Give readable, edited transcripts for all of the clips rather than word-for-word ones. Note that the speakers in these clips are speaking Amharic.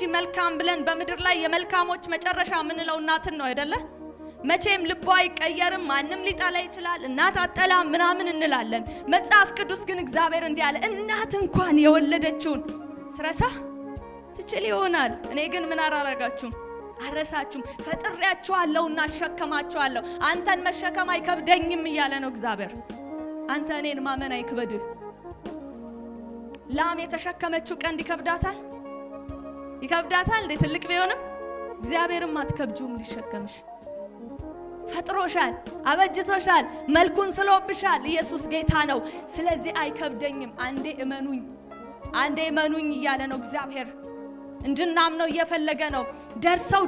እንጂ መልካም ብለን በመድር ላይ የመልካሞች መጨረሻ ምን ነው እናትን ነው አይደለ? መቼም ልቧ አይቀየርም። ማንም ሊጣላ ይችላል። እናት አጠላ ምናምን እንላለን። መጽሐፍ ቅዱስ ግን እግዚአብሔር እንዲህ አለ፣ እናት እንኳን የወለደችውን ትረሳ ትችል ይሆናል። እኔ ግን ምን አራራጋችሁም አረሳችሁም ፈጥሬያችኋለሁና አሸከማችኋለሁ። አንተን መሸከም አይከብደኝም እያለ ነው እግዚአብሔር። አንተ እኔን ማመን አይክበድህ። ላም የተሸከመችው ቀንድ ይከብዳታል እንዴ? ትልቅ ቢሆንም እግዚአብሔርም አትከብጁም ሊሸከምሽ። ፈጥሮሻል፣ አበጅቶሻል፣ መልኩን ስለውብሻል። ኢየሱስ ጌታ ነው። ስለዚህ አይከብደኝም። አንዴ እመኑኝ እያለ ነው እግዚአብሔር። እንድናምነው እየፈለገ ነው። ደርሰው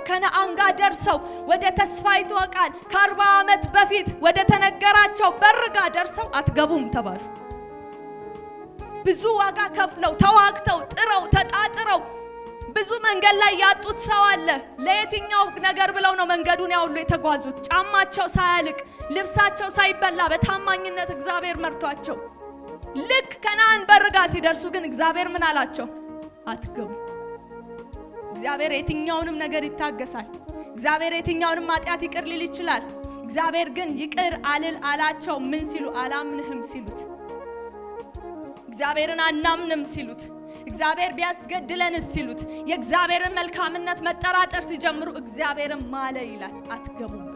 ከነዓን ጋር ደርሰው ወደ ተስፋይቱ ቃል ከ40 ዓመት በፊት ወደ ተነገራቸው በር ጋር ደርሰው አትገቡም ተባሉ። ብዙ ዋጋ ከፍለው ተዋግተው ጥረው ተጣጥረው ብዙ መንገድ ላይ ያጡት ሰው አለ። ለየትኛው ነገር ብለው ነው መንገዱን ያውሉ የተጓዙት? ጫማቸው ሳያልቅ ልብሳቸው ሳይበላ በታማኝነት እግዚአብሔር መርቷቸው ልክ ከነዓን በር ጋር ሲደርሱ ግን እግዚአብሔር ምን አላቸው? አትገቡ። እግዚአብሔር የትኛውንም ነገር ይታገሳል። እግዚአብሔር የትኛውንም ኃጢአት ይቅር ሊል ይችላል። እግዚአብሔር ግን ይቅር አላቸው። ምን ሲሉ? አላምንህም ሲሉት፣ እግዚአብሔርን አናምንም ሲሉት፣ እግዚአብሔር ቢያስገድለንስ ሲሉት፣ የእግዚአብሔርን መልካምነት መጠራጠር ሲጀምሩ እግዚአብሔርን ማለ ይላል አትገቡም።